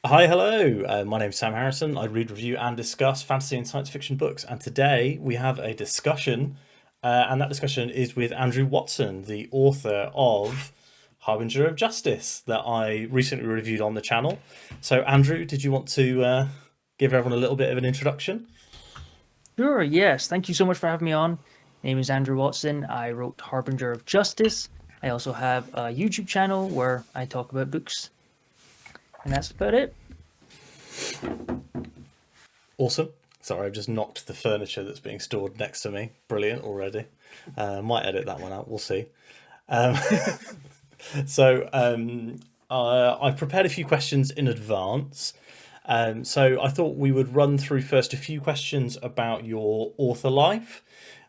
Hi, hello. My name's Sam Harrison. I read, review, and discuss fantasy and science fiction books. And today we have a discussion, and that discussion is with Andrew Watson, the author of Harbinger of Justice, that I recently reviewed on the channel. So, Andrew, did you want to give everyone a little bit of an introduction? Sure, yes. Thank you so much for having me on. Name is Andrew Watson. I wrote Harbinger of Justice. I also have a YouTube channel where I talk about books, and that's about it. Awesome. Sorry, I've just knocked the furniture that's being stored next to me. Brilliant already. Might edit that one out. We'll see. Um, so I prepared a few questions in advance. So I thought we would run through first a few questions about your author life,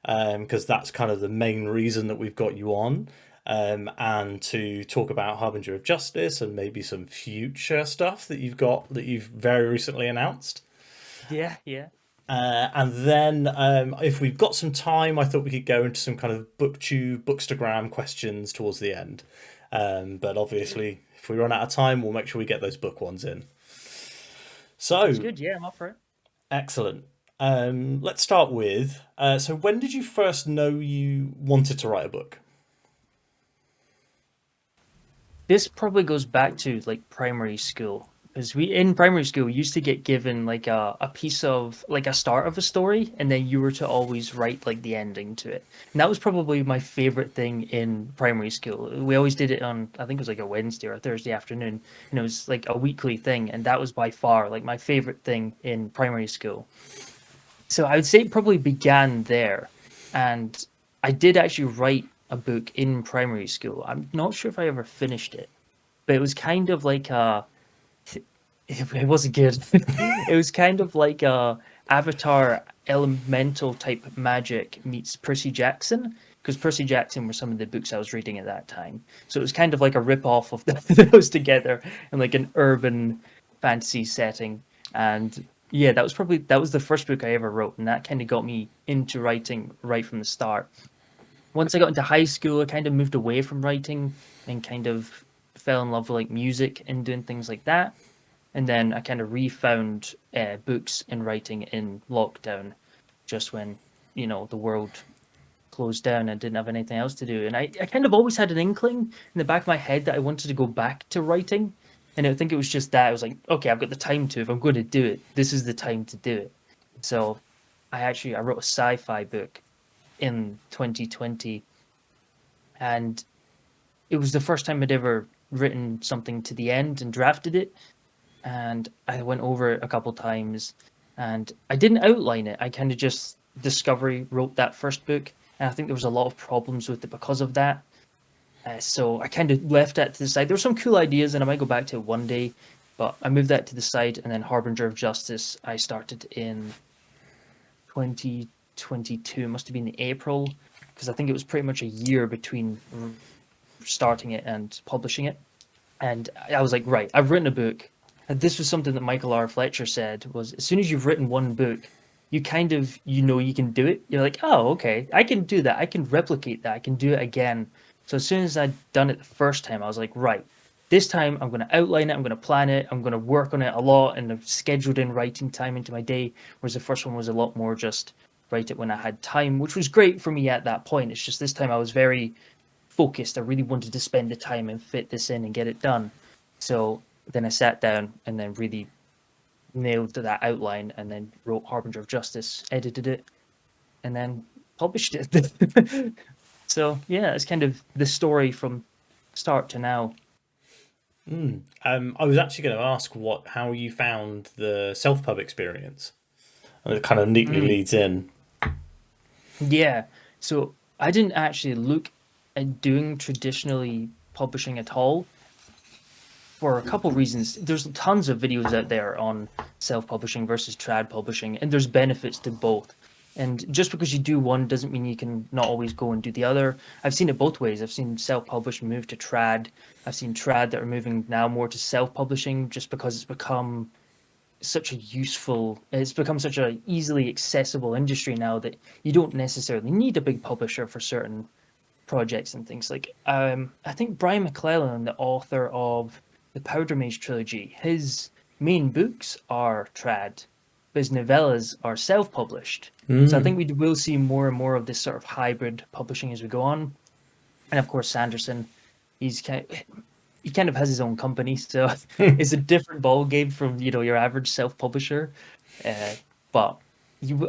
because that's kind of the main reason that we've got you on, and to talk about Harbinger of Justice and maybe some future stuff that you've got that you've very recently announced. Yeah, yeah. And then, if we've got some time, I thought we could go into some kind of booktube, bookstagram questions towards the end. But obviously, if we run out of time, we'll make sure we get those book ones in. Sounds So, good. Yeah, I'm up for it. excellent. Let's start with so, when did you first know you wanted to write a book? This probably goes back to like primary school because we in primary school we used to get given like a piece of like a start of a story, and then you were to always write like the ending to it. And that was probably my favorite thing in primary school. We always did it on, I think it was like a Wednesday or a Thursday afternoon, and it was like a weekly thing, and that was by far like my favorite thing in primary school. So I would say it probably began there. And I did actually write a book in primary school. I'm not sure if I ever finished it, but it was kind of like a it wasn't good. It was kind of like a Avatar elemental type magic meets Percy Jackson, because Percy Jackson were some of the books I was reading at that time. So it was kind of like a rip off of those together in like an urban fantasy setting. And yeah, that was the first book I ever wrote, and that kind of got me into writing right from the start. Once I got into high school, I kind of moved away from writing and kind of fell in love with like music and doing things like that. And then I kind of refound books and writing in lockdown, just when the world closed down and didn't have anything else to do. And I kind of always had an inkling in the back of my head that I wanted to go back to writing. And I think it was just that I was like, okay, I've got the time to. If I'm going to do it, this is the time to do it. So I wrote a sci-fi book in 2020, and it was the first time I'd ever written something to the end and drafted it, and I went over it a couple times, and I didn't outline it. I kind of just discovery wrote that first book, and I think there was a lot of problems with it because of that. So I kind of left that to the side. There were some cool ideas, and I might go back to it one day, but I moved that to the side. And then Harbinger of Justice, I started in 2022. It must have been April, because I think it was pretty much a year between starting it and publishing it. And I was like, right, I've written a book. And this was something that Michael R. Fletcher said was, as soon as you've written one book, you kind of, you can do it. You're like, oh, okay, I can do that. I can replicate that. I can do it again. So as soon as I'd done it the first time, I was like, right, this time I'm going to outline it. I'm going to plan it. I'm going to work on it a lot, and I've scheduled in writing time into my day. Whereas the first one was a lot more just write it when I had time, which was great for me at that point. It's just this time I was very focused. I really wanted to spend the time and fit this in and get it done. So then I sat down and then really nailed that outline, and then wrote Harbinger of Justice, edited it, and then published it. So yeah, it's kind of the story from start to now. I was actually going to ask how you found the self-pub experience, and it kind of neatly Mm, leads in. yeah. So I didn't actually look at doing traditionally publishing at all for a couple reasons. There's tons of videos out there on self-publishing versus trad publishing, and there's benefits to both. And just because you do one doesn't mean you can not always go and do the other. I've seen it both ways. I've seen self-published move to trad. I've seen trad that are moving now more to self-publishing, just because it's become such a easily accessible industry now that you don't necessarily need a big publisher for certain projects and things. Like I think Brian McClellan, the author of the Powder Mage trilogy, his main books are trad, but his novellas are self-published. So I Mm. think we will see more and more of this sort of hybrid publishing as we go on. And of course, Sanderson, he's he kind of has his own company, so it's a different ball game from your average self-publisher. But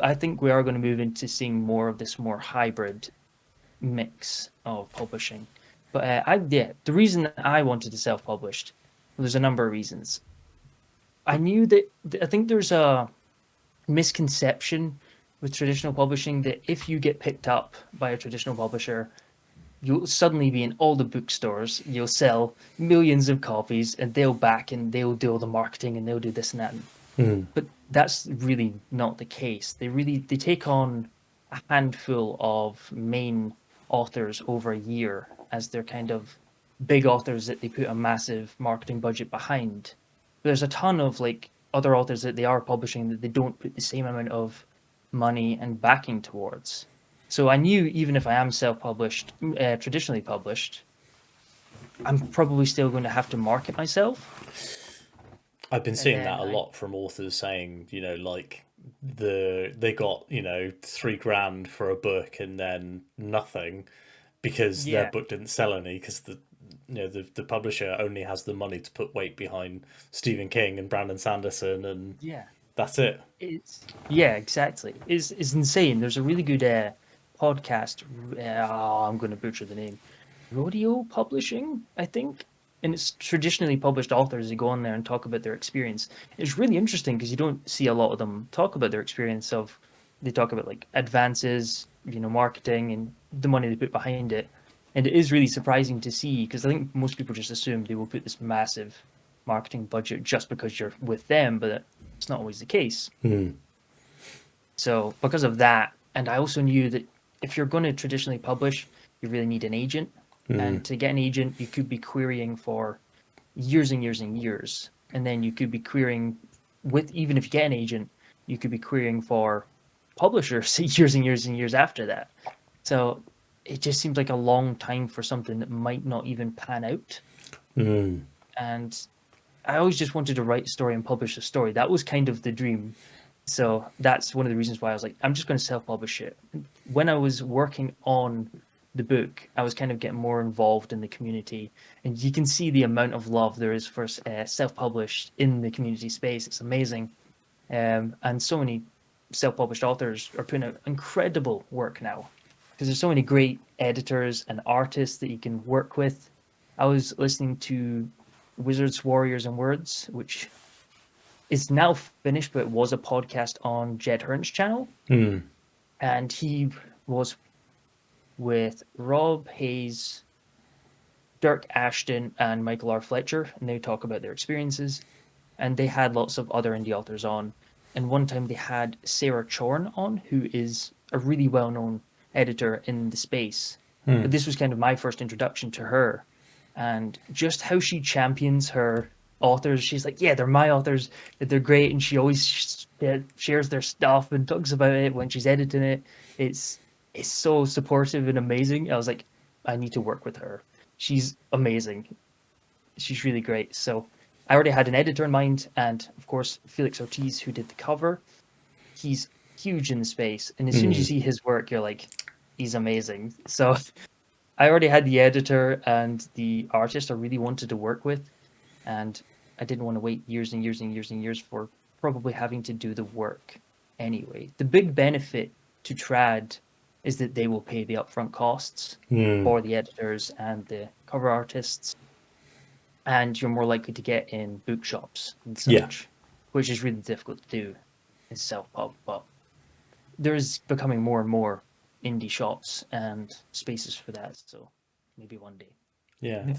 I think we are going to move into seeing more of this more hybrid mix of publishing. But the reason that I wanted to self-published, well, there's a number of reasons. I knew that I think there's a misconception with traditional publishing that if you get picked up by a traditional publisher, you'll suddenly be in all the bookstores, you'll sell millions of copies, and they'll back and they'll do all the marketing and they'll do this and that. Mm. But that's really not the case. They take on a handful of main authors over a year as their kind of big authors that they put a massive marketing budget behind. There's a ton of like other authors that they are publishing that they don't put the same amount of money and backing towards. So I knew even if I am self-published, traditionally published, I'm probably still going to have to market myself. I've been And seeing that then a lot from authors saying, like they got, 3 grand for a book and then nothing because their yeah, book didn't sell any because the publisher only has the money to put weight behind Stephen King and Brandon Sanderson and yeah. that's it. Yeah, exactly. It's insane. There's a really good podcast. I'm going to butcher the name. Rodeo Publishing, I think, and it's traditionally published authors who go on there and talk about their experience. It's really interesting because you don't see a lot of them talk about their experience of. They talk about like advances, marketing and the money they put behind it, and it is really surprising to see because I think most people just assume they will put this massive marketing budget just because you're with them, but it's not always the case. Mm. So because of that, and I also knew that if you're going to traditionally publish, you really need an agent. Mm. And to get an agent, you could be querying for years and years and years. And then you could be querying with, even if you get an agent, you could be querying for publishers years and years and years after that. So it just seems like a long time for something that might not even pan out. Mm. And I always just wanted to write a story and publish a story. That was kind of the dream. So that's one of the reasons why I was like, I'm just going to self-publish it. When I was working on the book, I was kind of getting more involved in the community, and you can see the amount of love there is for self-published in the community space. It's amazing, and so many self-published authors are putting out incredible work now because there's so many great editors and artists that you can work with. I was listening to Wizards, Warriors, and Words, which is now finished, but it was a podcast on Jed Hearn's channel. Mm. And he was with Rob Hayes, Dirk Ashton, and Michael R. Fletcher, and they talk about their experiences. And they had lots of other indie authors on. And one time they had Sarah Chorn on, who is a really well-known editor in the space. But this was kind of my first introduction to her. And just how she champions her authors. She's like, yeah, they're my authors, that they're great. And she always shares their stuff and talks about it when she's editing it. It's so supportive and amazing. I was like, I need to work with her. She's amazing. She's really great. So I already had an editor in mind, and of course Felix Ortiz, who did the cover. He's huge in the space, and as soon as you see his work, you're like, he's amazing. So I already had the editor and the artist I really wanted to work with, and I didn't want to wait years and years and years and years for probably having to do the work anyway. The big benefit to trad is that they will pay the upfront costs for the editors and the cover artists, and you're more likely to get in bookshops and such, Yeah. which is really difficult to do in self-pub. But there's becoming more and more indie shops and spaces for that, so maybe one day. Yeah.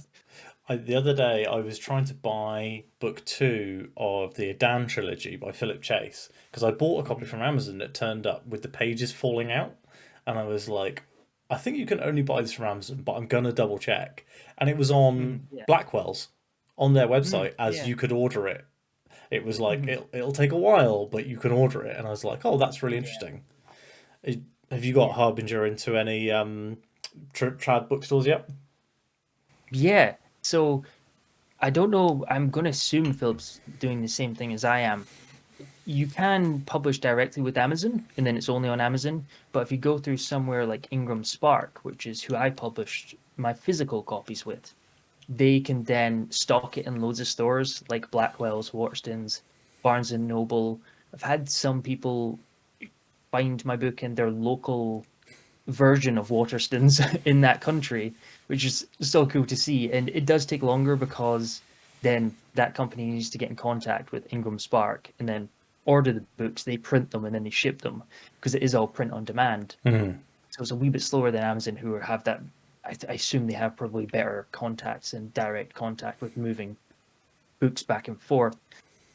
The other day, I was trying to buy book 2 of the Adan trilogy by Philip Chase because I bought a copy from Amazon that turned up with the pages falling out. And I was like, I think you can only buy this from Amazon, but I'm going to double check. And it was on Yeah. Blackwell's on their website as Yeah. you could order it. It was like, Mhm. it'll take a while, but you can order it. And I was like, oh, that's really Yeah. interesting. Have you got Yeah. Harbinger into any trad bookstores yet? Yeah. So I don't know. I'm going to assume Philip's doing the same thing as I am. You can publish directly with Amazon, and then it's only on Amazon. But if you go through somewhere like Ingram Spark, which is who I published my physical copies with, they can then stock it in loads of stores like Blackwell's, Waterstones, Barnes and Noble. I've had some people find my book in their local version of Waterstones in that country, which is so cool to see. And it does take longer because then that company needs to get in contact with Ingram Spark and then order the books. They print them and then they ship them because it is all print on demand. Mm. So it's a wee bit slower than Amazon, who have that. I assume they have probably better contacts and direct contact with moving books back and forth.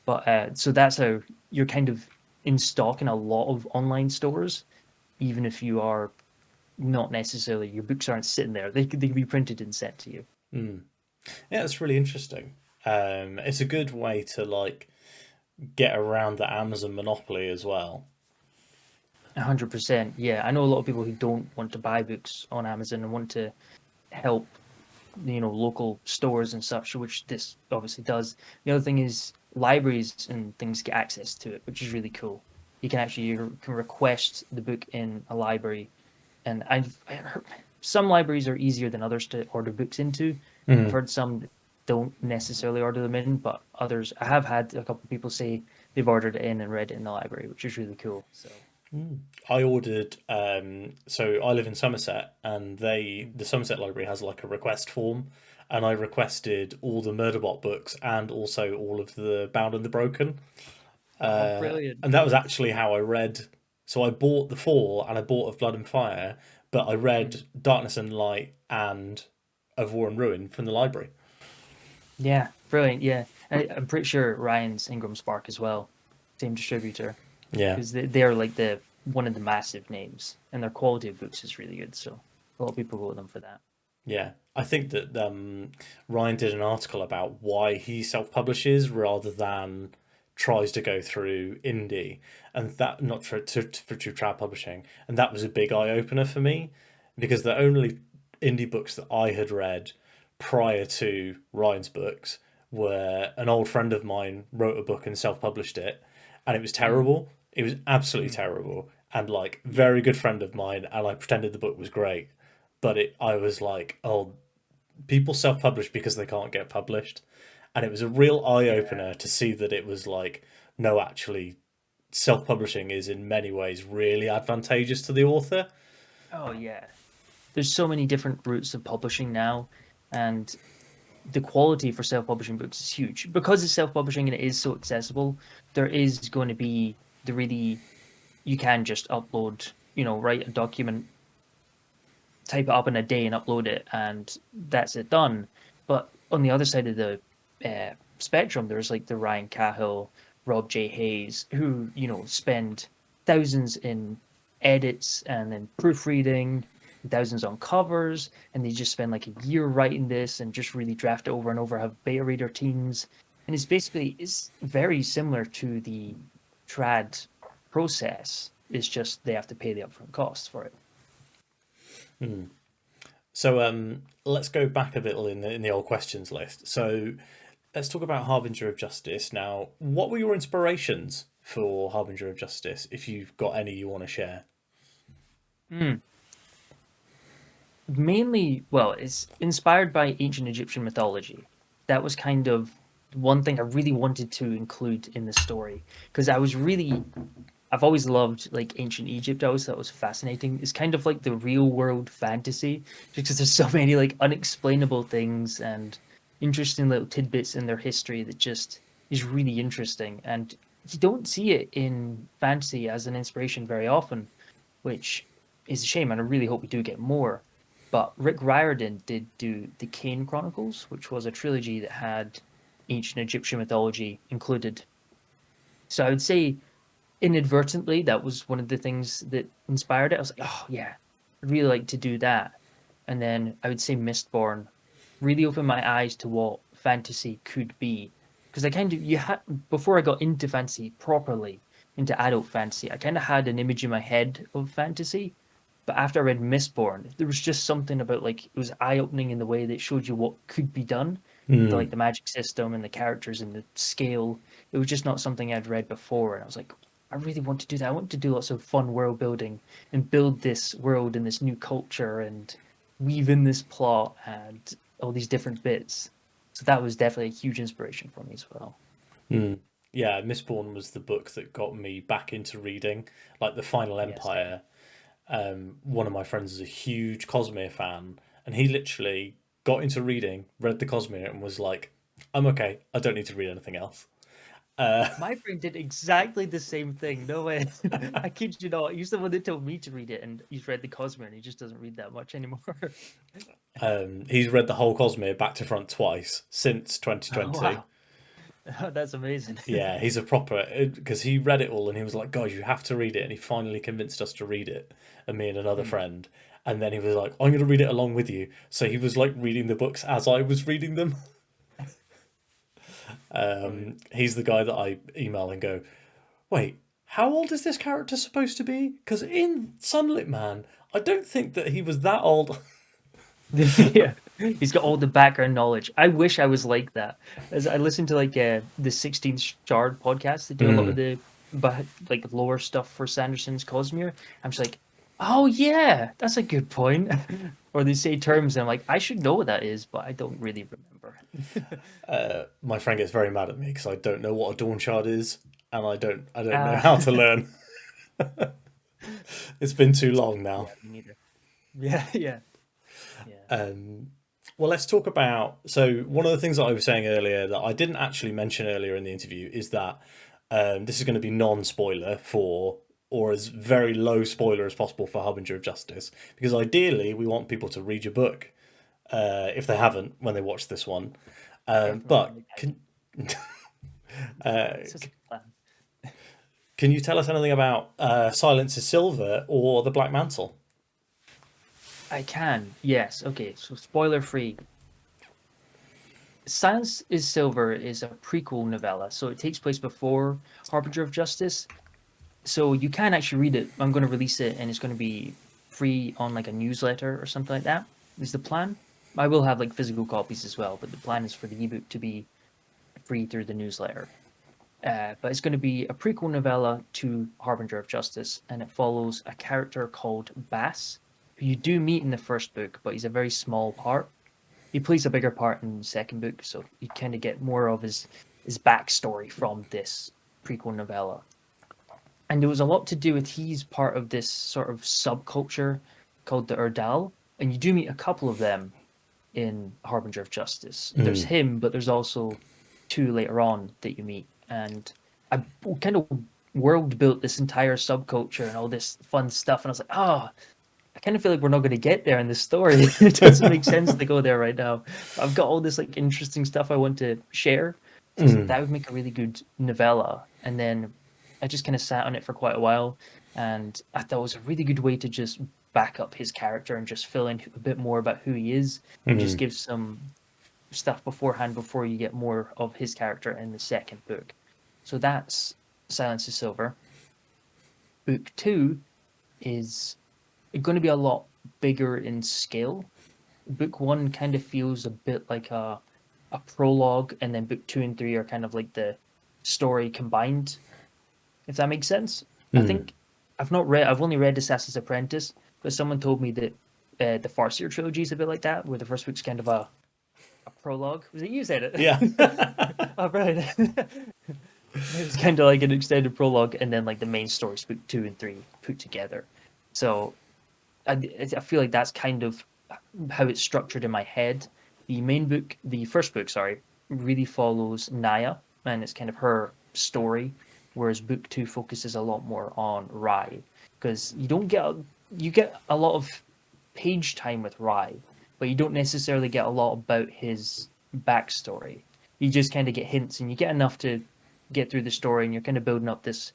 But so that's how you're kind of in stock in a lot of online stores, even if you are not necessarily, your books aren't sitting there. They can be printed and sent to you. Mm. Yeah, that's really interesting. It's a good way to like get around the Amazon monopoly as well. 100%. Yeah, I know a lot of people who don't want to buy books on Amazon and want to help, local stores and such, which this obviously does. The other thing is libraries and things get access to it, which is really cool. You can request the book in a library, and I heard some libraries are easier than others to order books into. I've Mm. heard some that don't necessarily order them in, but others, I have had a couple of people say they've ordered it in and read it in the library, which is really cool. So, I ordered. So I live in Somerset, and the Somerset Library has like a request form, and I requested all the Murderbot books and also all of the Bound and the Broken. oh, brilliant. And that was actually how I read. So I bought the four, and I bought Of Blood and Fire, but I read Mm. Darkness and Light and Of War and Ruin from the library. Yeah, brilliant. Yeah, I'm pretty sure Ryan's Ingram Spark as well, same distributor, Yeah, because they're like the one of the massive names, and their quality of books is really good. So a lot of people go with them for that. yeah. I think that Ryan did an article about why he self-publishes rather than tries to go through indie, and that not for through trad publishing, and that was a big eye opener for me because the only indie books that I had read prior to Ryan's books were an old friend of mine wrote a book and self-published it, and it was Mm, terrible. It was absolutely mm. terrible, and like Yeah, very good friend of mine, and I pretended the book was great, but I was like, oh, people self-publish because they can't get published, and it was a real yeah. eye-opener to see that it was like, no, actually, self-publishing is in many ways really advantageous to the author. Oh, yeah. There's so many different routes of publishing now, and the quality for self-publishing books is huge because it's self-publishing and it is so accessible. There is going to be the really you can just upload, write a document, type it up in a day and upload it, and that's it done. But on the other side of the spectrum, there's like the Ryan Cahill, Rob J. Hayes, who spend thousands in edits and then proofreading, thousands on covers, and they just spend like a year writing this and just really draft it over and over. Have beta reader teams, and it's very similar to the trad process. It's just they have to pay the upfront costs for it. So let's go back a little in the old questions list. So let's talk about Harbinger of Justice now. What were your inspirations for Harbinger of Justice, if you've got any you want to share? Mm. Mainly, well, it's inspired by ancient Egyptian mythology. That was kind of one thing I really wanted to include in the story because I've always loved like ancient Egypt. I always thought it was fascinating. It's kind of like the real world fantasy because there's so many like unexplainable things and interesting little tidbits in their history that just is really interesting. And you don't see it in fantasy as an inspiration very often, which is a shame. And I really hope we do get more. But Rick Riordan did do the Kane Chronicles, which was a trilogy that had ancient Egyptian mythology included. So I would say inadvertently that was one of the things that inspired it. I was like, oh yeah, I'd really like to do that. And then I would say Mistborn really opened my eyes to what fantasy could be. Because I kind of you had before I got into fantasy properly, into adult fantasy, I kind of had an image in my head of fantasy. But after I read Mistborn, there was just something about like it was eye opening in the way that it showed you what could be done. like the magic system and the characters and the scale. It was just not something I'd read before, and I was like, I really want to do that. I want to do lots of fun world building and build this world and this new culture and weave in this plot and all these different bits. So that was definitely a huge inspiration for me as well. Yeah, Mistborn was the book that got me back into reading, like the Final Yes, same. Empire. One of my friends is a huge Cosmere fan, and he literally got into reading, read the Cosmere, and was like, "I'm okay. I don't need to read anything else." Uh, My friend did exactly the same thing. No way. I kid you not. He's the one that told me to read it, and he's read the Cosmere, and he just doesn't read that much anymore. he's read the whole Cosmere back to front twice since Oh, 2020. wow. That's amazing. Yeah, he's a proper because he read it all and he was like, "Guys, you have to read it." And he finally convinced us to read it, and me and another Hmm. friend. And then he was like, "I'm going to read it along with you." So he was like reading the books as I was reading them. Brilliant. He's the guy that I email and go, "Wait, how old is this character supposed to be?" Because in Sunlit Man, I don't think that he was that old. Yeah, he's got all the background knowledge. I wish I was like that. As I listen to like the 16th Shard podcast, they do a lot of the like lore stuff for Sanderson's Cosmere. I'm just like, oh yeah, that's a good point. Or they say terms, and I'm like, I should know what that is, but I don't really remember. My friend gets very mad at me because I don't know what a Dawn Shard is, and I don't know Uh, how to learn. It's been too long now. yeah, me neither. Yeah, yeah, yeah. Well, let's talk about. So, one of the things that I was saying earlier that I didn't actually mention earlier in the interview is that this is going to be non-spoiler for, or as very low spoiler as possible for Harbinger of Justice, because ideally we want people to read your book if they haven't when they watch this one. Definitely But in the guide. This is a good plan. can you tell us anything about Silence is Silver or the Black Mantle? I can, yes. Okay, so spoiler free. Silence is Silver is a prequel novella, so it takes place before Harbinger of Justice. So you can actually read it. I'm going to release it, and it's going to be free on like a newsletter or something like that. Is the plan? I will have like physical copies as well, but the plan is for the ebook to be free through the newsletter. But it's going to be a prequel novella to Harbinger of Justice, and it follows a character called Bass, who you do meet in the first book, but he's a very small part. He plays a bigger part in the second book, so you kind of get more of his backstory from this prequel novella. And there was a lot to do with he's part of this sort of subculture called the Erdal, and you do meet a couple of them in Harbinger of Justice. There's him, but there's also two later on that you meet, and I kind of world built this entire subculture and all this fun stuff, and I was like, oh, I kind of feel like we're not going to get there in this story. It doesn't make sense to go there right now. I've got all this like interesting stuff I want to share. So I was like, that would make a really good novella. And then I just kind of sat on it for quite a while, and I thought it was a really good way to just back up his character and just fill in a bit more about who he is, and just give some stuff beforehand before you get more of his character in the second book. So that's Silence is Silver. Book two is going to be a lot bigger in scale. Book one kind of feels a bit like a prologue, and then book two and three are kind of like the story combined, if that makes sense. I think I've only read Assassin's Apprentice, but someone told me that the Farseer trilogy is a bit like that, where the first book's kind of a prologue. Was it you said it? Yeah. Oh, right. It's kind of like an extended prologue, and then like the main stories, book two and three, put together. So I feel like that's kind of how it's structured in my head. The first book, sorry, really follows Naya, and it's kind of her story, whereas book two focuses a lot more on Rai, because you get a lot of page time with Rai, but you don't necessarily get a lot about his backstory. You just kind of get hints, and you get enough to get through the story, and you're kind of building up this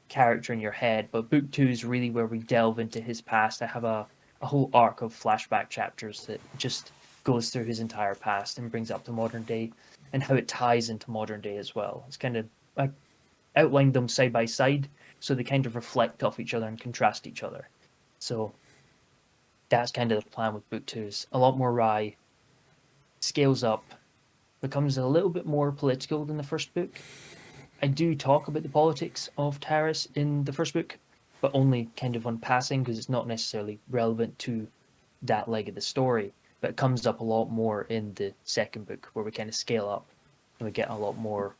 character in your head. But book two is really where we delve into his past. I have a whole arc of flashback chapters that just goes through his entire past and brings up to modern day, and how it ties into modern day as well. It's kind of I outlined them side by side, so they kind of reflect off each other and contrast each other. So that's kind of the plan with book two. Is a lot more Rye, scales up, becomes a little bit more political than the first book. I do talk about the politics of Taris in the first book, but only kind of on passing because it's not necessarily relevant to that leg of the story. But it comes up a lot more in the second book where we kind of scale up and we get a lot more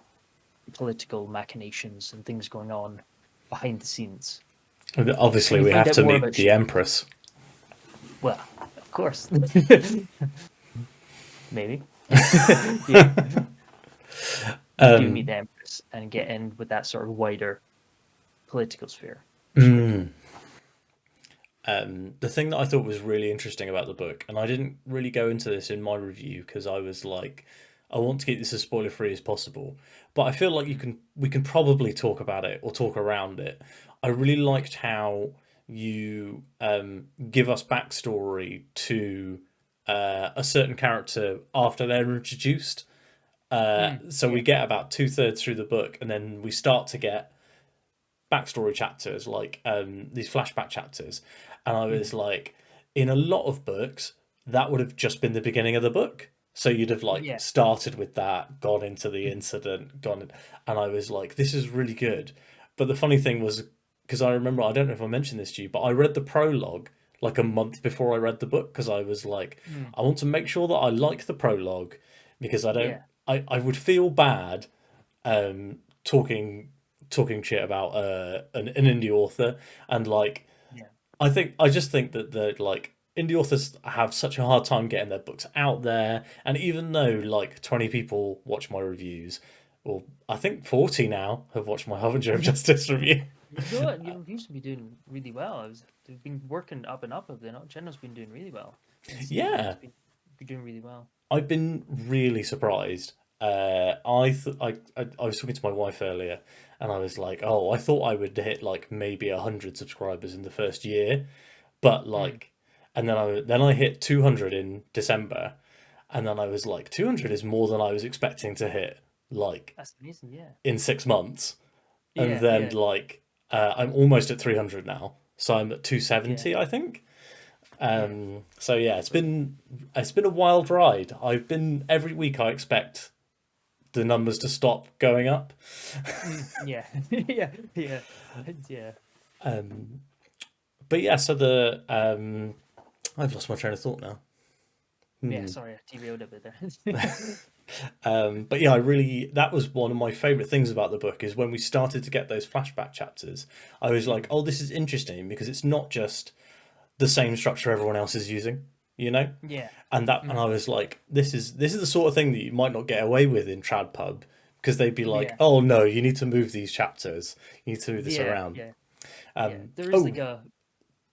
political machinations and things going on behind the scenes. Obviously, And we find have out to more meet about the Empress. Well, of course. Maybe. Yeah. You do meet the Empress and get in with that sort of wider political sphere. The thing that I thought was really interesting about the book, and I didn't really go into this in my review because I was like, I want to keep this as spoiler free as possible, but I feel like we can probably talk about it or talk around it. I really liked how you give us backstory to a certain character after they're introduced. So we Yeah. get about 2/3 through the book, and then we start to get backstory chapters, like these flashback chapters. And I was like, in a lot of books, that would have just been the beginning of the book. So you'd have like Yeah. started with that, gone into the incident, and I was like, this is really good. But the funny thing was, because I remember, I don't know if I mentioned this to you, but I read the prologue like a month before I read the book because I was like, I want to make sure that I like the prologue because I don't, Yeah. I would feel bad talking shit about an indie author, and like Yeah. I just think that the like indie authors have such a hard time getting their books out there, and even though like 20 people watch my reviews, or I think 40 now have watched my Harbinger of Justice review. Your reviews have been doing really well. They've been working up and up. The channel's been doing really well. Yeah, It's been doing really well. I've been really surprised. I was talking to my wife earlier, and I was like, "Oh, I thought I would hit like maybe 100 subscribers in the first year, but Mm. like, and then I hit 200 in December, and then I was like, 200 is more than I was expecting to hit like That's amazing. Yeah. in 6 months, and Yeah. then Yeah. like I'm almost at 300 now, so I'm at Yeah. 270, I think. Yeah. So yeah, it's been a wild ride. I've been every week I expect the numbers to stop going up. Yeah. Yeah. Yeah. Yeah. But yeah, so the I've lost my train of thought now. Yeah. Sorry, I derailed a bit there. But yeah, I really that was one of my favorite things about the book is when we started to get those flashback chapters. I was like, oh, this is interesting because it's not just the same structure everyone else is using, you know? Yeah. And I was like, this is the sort of thing that you might not get away with in trad pub because they'd be like, Yeah. oh no, you need to move these chapters, you need to move this Yeah. around. Yeah. Yeah. There is Oh, like a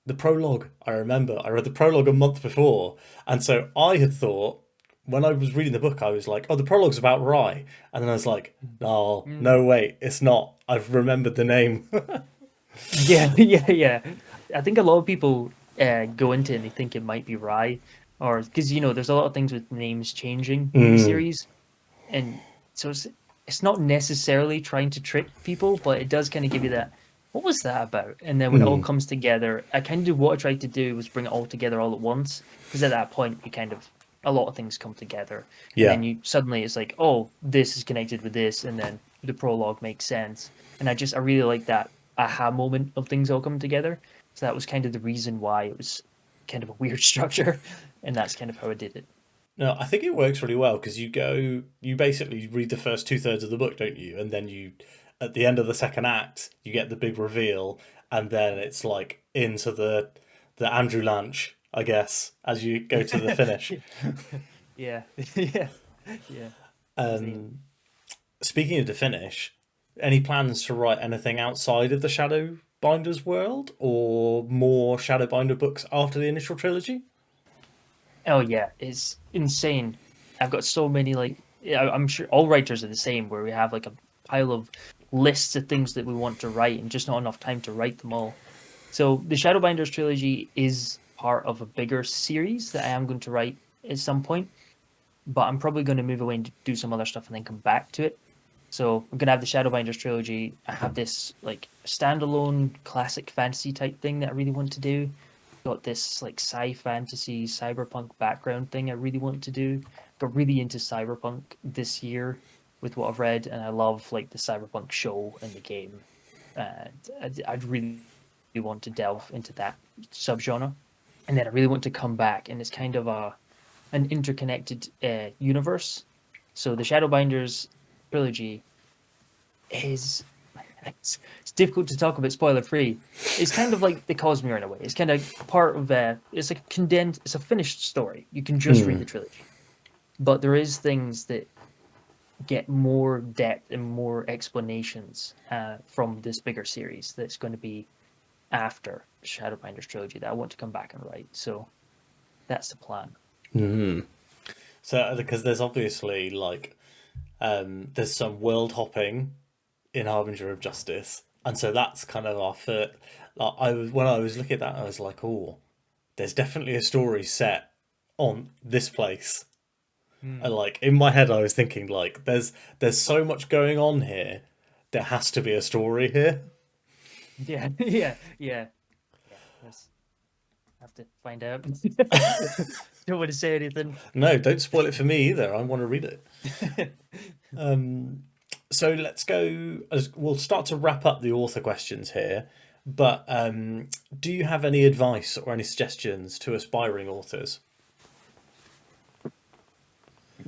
the prologue. I remember I read the prologue a month before, and so I had thought when I was reading the book, I was like, oh, the prologue's about Rye, and then I was like, no, mm, no, wait, it's not. I've remembered the name. yeah. Yeah. Yeah. I think a lot of people go into it and they think it might be Rye, or because there's a lot of things with names changing in the series, and so it's not necessarily trying to trick people, but it does kind of give you that. What was that about? And then when it all comes together, I kind of what I tried to do was bring it all together all at once, because at that point you kind of a lot of things come together, and Yeah. then you suddenly it's like, oh, this is connected with this, and then the prologue makes sense, and I really like that aha moment of things all coming together. So that was kind of the reason why it was kind of a weird structure, and that's kind of how I did it. No, I think it works really well because you basically read the first 2/3 of the book, don't you? And then at the end of the second act, you get the big reveal, and then it's like into the Andrew Lanch, I guess, as you go to the finish. Yeah, yeah, yeah. His name. Speaking of the finish, any plans to write anything outside of the Shadowbinders world or more Shadowbinder books after the initial trilogy? Oh yeah, it's insane. I've got so many I'm sure all writers are the same where we have like a pile of lists of things that we want to write and just not enough time to write them all. So the Shadowbinders trilogy is part of a bigger series that I am going to write at some point, but I'm probably going to move away and do some other stuff and then come back to it. So I'm gonna have the Shadowbinders trilogy. I have this like standalone classic fantasy type thing that I really want to do, got this like sci-fantasy cyberpunk background thing I really want to do. Got really into cyberpunk this year with what I've read, and I love like the cyberpunk show and the game. And I'd really want to delve into that subgenre, and then I really want to come back, and it's kind of an interconnected universe. So the Shadowbinders trilogy is it's difficult to talk about spoiler free. It's kind of like the Cosmere in a way. It's kind of part of it's a condensed, it's a finished story. You can just read the trilogy, but there is things that get more depth and more explanations from this bigger series that's going to be after Shadowbinders trilogy that I want to come back and write. So that's the plan. So because there's obviously like there's some world hopping in Harbinger of Justice, and so that's kind of our first. Like, when I was looking at that, I was like, oh, there's definitely a story set on this place. And like in my head, I was thinking like, there's so much going on here. There has to be a story here. Yeah, yeah. Let's have to find out. Don't want to say anything. No, don't spoil it for me either. I want to read it. So let's go. We'll start to wrap up the author questions here. But do you have any advice or any suggestions to aspiring authors?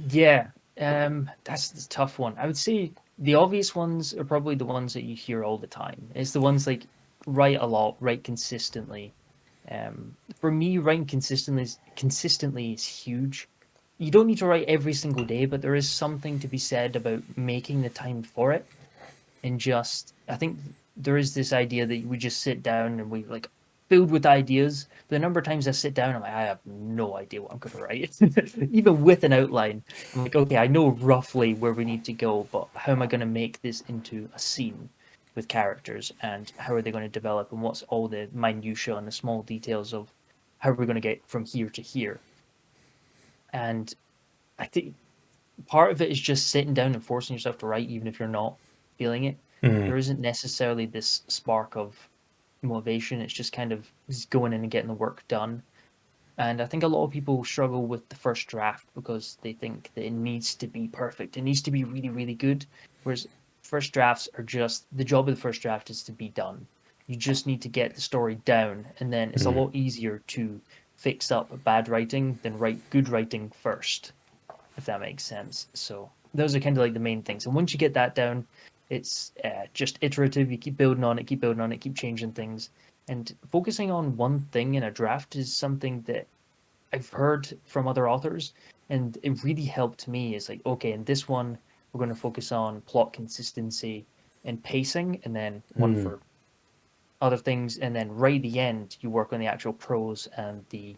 Yeah, that's the tough one. I would say the obvious ones are probably the ones that you hear all the time. It's the ones like write a lot, write consistently. For me, writing consistently is huge. You don't need to write every single day, but there is something to be said about making the time for it. And just, I think there is this idea that we just sit down and we like filled with ideas. But the number of times I sit down, I'm like, I have no idea what I'm going to write. Even with an outline, I'm like, okay, I know roughly where we need to go, but how am I going to make this into a scene with characters, and how are they going to develop, and what's all the minutiae and the small details of how we're going to get from here to here. And I think part of it is just sitting down and forcing yourself to write, even if you're not feeling it. There isn't necessarily this spark of motivation. It's just kind of going in and getting the work done. And I think a lot of people struggle with the first draft because they think that it needs to be perfect. It needs to be really, really good. Whereas first drafts are just, the job of the first draft is to be done. You just need to get the story down, and then it's a lot easier to fix up bad writing than write good writing first, if that makes sense. So those are kind of like the main things. And once you get that down, it's just iterative. You keep building on it, keep building on it, keep changing things. And focusing on one thing in a draft is something that I've heard from other authors, and it really helped me. Is like, okay, in this one, we're going to focus on plot consistency and pacing, and then one for other things, and then right at the end, you work on the actual prose and the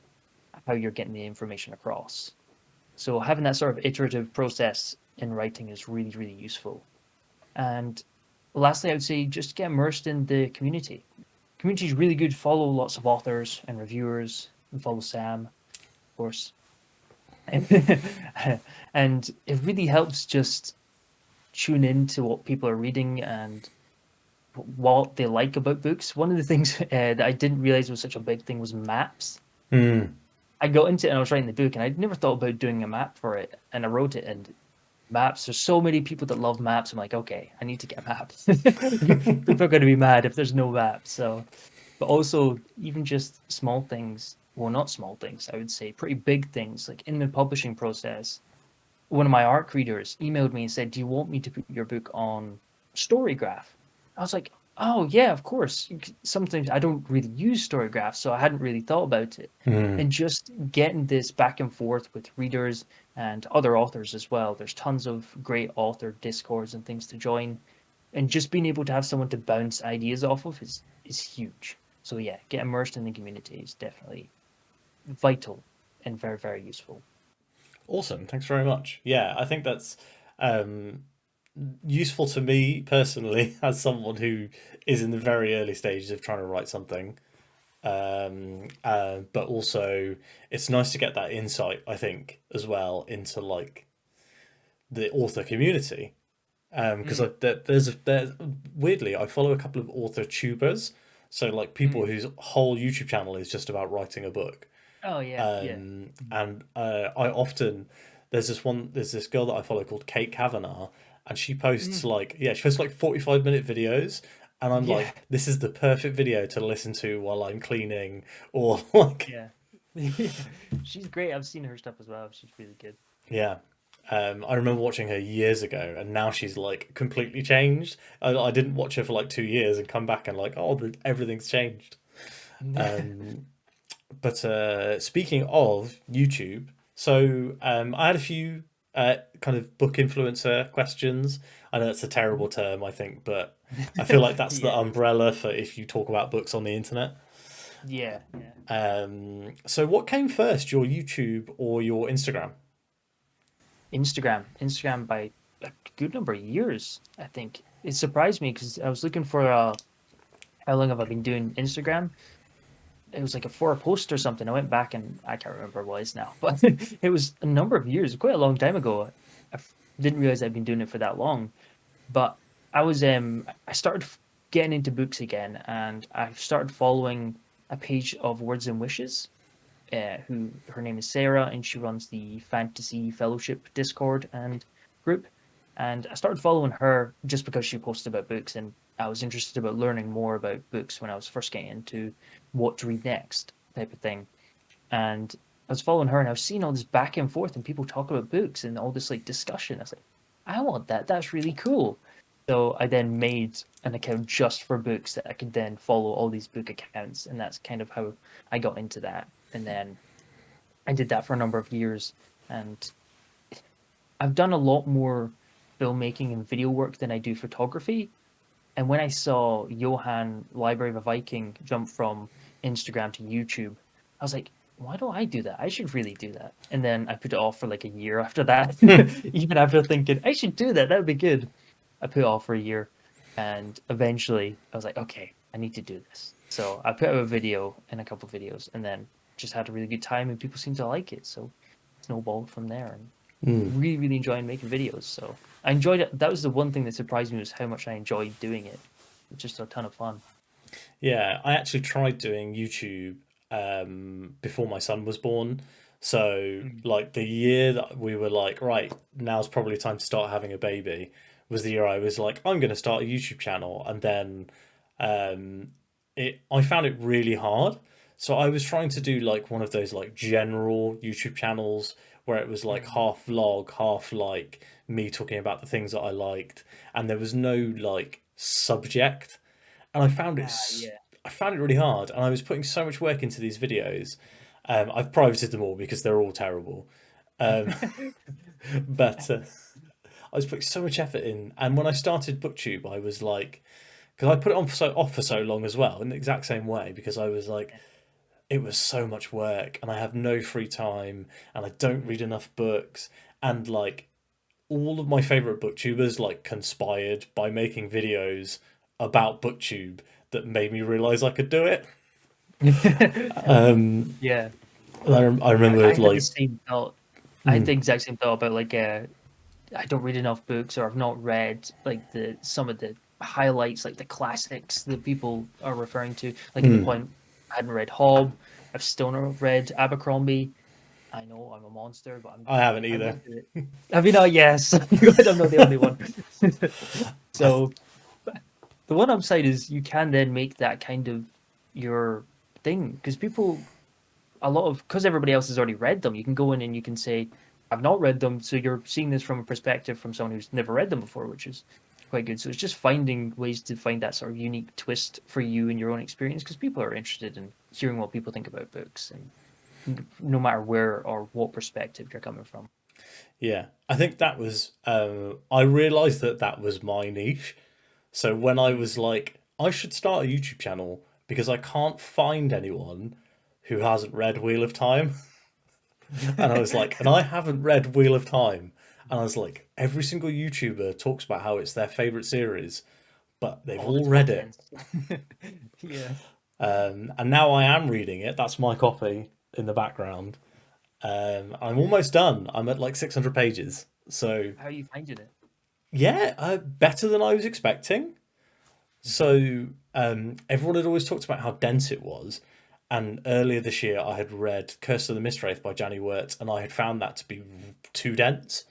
how you're getting the information across. So having that sort of iterative process in writing is really, really useful. And lastly, I would say just get immersed in the community. Community is really good. Follow lots of authors and reviewers, and follow Sam, of course. And it really helps just tune into what people are reading and what they like about books. One of the things that I didn't realize was such a big thing was maps. I got into it and I was writing the book, and I'd never thought about doing a map for it, and I wrote it. And maps, there's so many people that love maps. I'm like, okay, I need to get a map. People are going to be mad if there's no map. So, but also even just small things, well, not small things, I would say pretty big things, like in the publishing process. One of my ARC readers emailed me and said, do you want me to put your book on Storygraph? I was like, oh yeah, of course. Sometimes I don't really use Storygraph, so I hadn't really thought about it. And just getting this back and forth with readers and other authors as well. There's tons of great author discords and things to join. And just being able to have someone to bounce ideas off of is huge. So yeah, get immersed in the community is definitely vital and very, very useful. Awesome, thanks very much. Yeah, I think that's useful to me personally as someone who is in the very early stages of trying to write something. But also it's nice to get that insight, I think, as well into like the author community. Because there's weirdly I follow a couple of author tubers, So like people whose whole YouTube channel is just about writing a book. Oh yeah, yeah. And I often there's this girl that I follow called Kate Kavanagh, and she posts like she posts like 45-minute videos, and I'm Yeah, like, this is the perfect video to listen to while I'm cleaning or like yeah. She's great. I've seen her stuff as well. She's really good. yeah. I remember watching her years ago, and now she's like completely changed. I didn't watch her for like 2 years and come back and like, oh, everything's changed. Um, but speaking of YouTube, so I had a few kind of book influencer questions. I know that's a terrible term, I think, but I feel like that's the Yeah, umbrella for if you talk about books on the internet. yeah, yeah. So what came first, your YouTube or your Instagram? Instagram by a good number of years, I think. It surprised me because I was looking for how long have I been doing Instagram? It was like for a post or something. I went back and I can't remember what it is now, but it was a number of years, quite a long time ago. Didn't realize I'd been doing it for that long, but I started getting into books again, and I started following a page of Words and Wishes, who her name is Sarah, and she runs the Fantasy Fellowship Discord and group. And I started following her just because she posted about books, and I was interested about learning more about books when I was first getting into what to read next type of thing. And I was following her, and I was seeing all this back and forth, and people talk about books and all this like discussion. I was like, I want that. That's really cool. So I then made an account just for books that I could then follow all these book accounts, and that's kind of how I got into that. And then I did that for a number of years, and I've done a lot more filmmaking and video work than I do photography. And when I saw Johan Library of a Viking jump from Instagram to YouTube, I was like, why don't I do that? I should really do that. And then I put it off for like a year after that, even after thinking I should do that. That would be good. I put it off for a year, and eventually I was like, okay, I need to do this. So I put out a video and a couple of videos, and then just had a really good time, and people seemed to like it. So snowballed from there, and really, really enjoying making videos. So I enjoyed it. That was the one thing that surprised me, was how much I enjoyed doing it. It's just a ton of fun. Yeah, I actually tried doing YouTube before my son was born. So, Mm. like the year that we were like, right, now's probably time to start having a baby, was the year I was like, I'm going to start a YouTube channel, and then um, I found it really hard. So I was trying to do like one of those like general YouTube channels where it was like Mm. half vlog, half like me talking about the things that I liked, and there was no like subject, and Yeah. I found it really hard, and I was putting so much work into these videos. I've privated them all because they're all terrible. Um, but I was putting so much effort in, and when I started BookTube, I was like, because I put it on off for so long as well, in the exact same way, because I was like, it was so much work, and I have no free time, and I don't read enough books, and like all of my favorite booktubers like conspired by making videos about booktube that made me realize I could do it. Um, Yeah. I remember I had the like, same thought. I had the mm, exact same thought about like I don't read enough books, or I've not read like the some of the highlights, like the classics that people are referring to. Like at the mm, point, I hadn't read Hobb. I've still not read Abercrombie. I know I'm a monster, but I haven't I either. will do it. Have you not? Yes. Good, I'm not the only one. I th- So the one upside is you can then make that kind of your thing, because people, a lot of, because everybody else has already read them, you can go in and you can say, I've not read them, so you're seeing this from a perspective from someone who's never read them before, which is quite good. So it's just finding ways to find that sort of unique twist for you and your own experience, because people are interested in hearing what people think about books, and no matter where or what perspective you're coming from. yeah, I think that was. I realized that that was my niche. So when I Mm. was like, I should start a YouTube channel because I can't find anyone who hasn't read Wheel of Time. And I was like, and I haven't read Wheel of Time. And I was like, every single YouTuber talks about how it's their favorite series, but they've All the all read it. contents. Yeah. And now I am reading it. That's my copy in the background. I'm almost done. I'm at like 600 pages. So, How are you finding it? yeah, better than I was expecting. Hmm. So, everyone had always talked about how dense it was. And earlier this year, I had read Curse of the Mistwraith by Janny Wirtz, and I had found that to be too dense.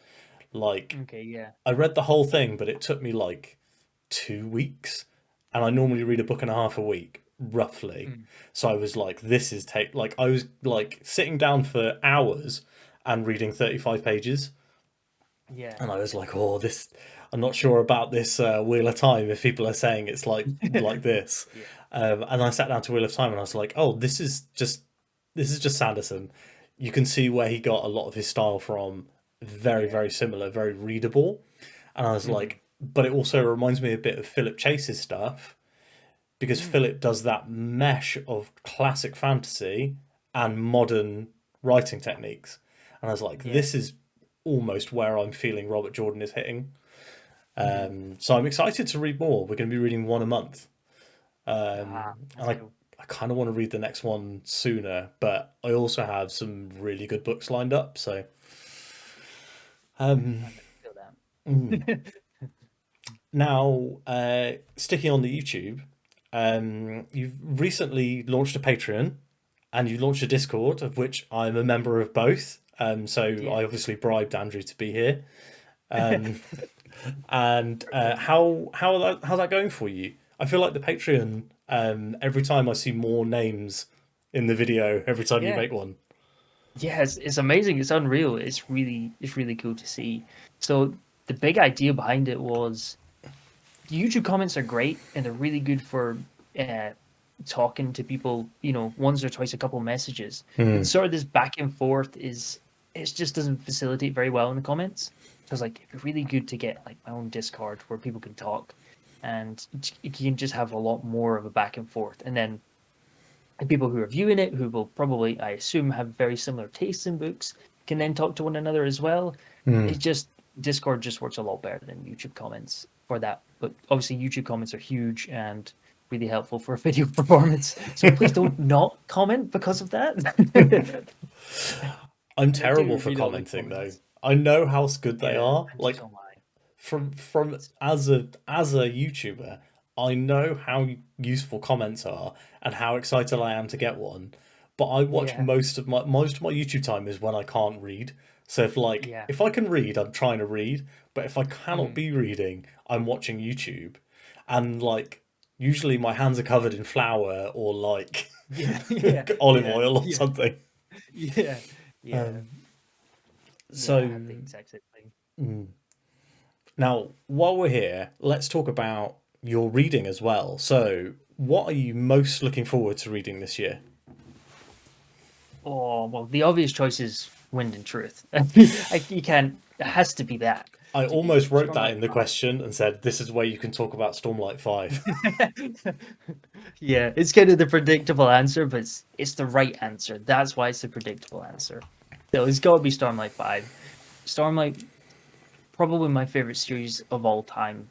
Like, Okay, yeah. I read the whole thing, but it took me like 2 weeks, and I normally read a book and a half a week, roughly. Mm, So I was like, this is take like I was like sitting down for hours and reading 35 pages, yeah. and I was like, oh, this. I'm not sure about this Wheel of Time if people are saying it's like this. Yeah. And I sat down to Wheel of Time and I was like, oh, this is just Sanderson. You can see where he got a lot of his style from. Very, Yeah. very similar, very readable. And I was Mm, like, but it also reminds me a bit of Philip Chase's stuff because mm, Philip does that mesh of classic fantasy and modern writing techniques. And I was like, yeah. this is almost where I'm feeling Robert Jordan is hitting. Mm. So I'm excited to read more. We're going to be reading one a month. Ah, And that's I, cool. I kind of want to read the next one sooner, but I also have some really good books lined up. So, um, I can feel mm. that. Now, sticking on the YouTube, you've recently launched a Patreon and you launched a Discord, of which I'm a member of both. So Yeah. I obviously bribed Andrew to be here. Um, and how's that going for you? I feel like the Patreon. Every time I see more names in the video, every time you Yeah. make one. Yeah, it's amazing. It's unreal. It's really cool to see. So the big idea behind it was the YouTube comments are great and they're really good for uh, talking to people, once or twice a couple messages. But Hmm. sort of this back and forth it just doesn't facilitate very well in the comments. So it's like it'd be really good to get like my own Discord where people can talk and you can just have a lot more of a back and forth. And then the people who are viewing it, who will probably, I assume, have very similar tastes in books, can then talk to one another as well. Hmm. It just Discord just works a lot better than YouTube comments for that. But obviously, YouTube comments are huge and really helpful for a video performance. So please don't not comment because of that. I'm And I terrible do for read all the commenting though. comments. I know how good they Yeah, are. and Like so am I. from as a YouTuber, I know how useful comments are and how excited I am to get one. But I watch Yeah, most of my YouTube time is when I can't read. So yeah. if I can read, I'm trying to read. But if I cannot Mm. be reading, I'm watching YouTube. And like usually my hands are covered in flour or like Yeah, yeah, olive yeah, oil or yeah, something. yeah, yeah, Um, yeah. I so have the exact same thing. mm, now while we're here, let's talk about your reading as well. So what are you most looking forward to reading this year? Oh, well, the obvious choice is Wind and Truth. You can't, it has to be that. I almost wrote that Stormlight in the 5. question and said, this is where you can talk about Stormlight 5. Yeah, it's kind of the predictable answer, but it's the right answer. That's why it's the predictable answer. So it's got to be Stormlight 5. Stormlight, probably my favorite series of all time.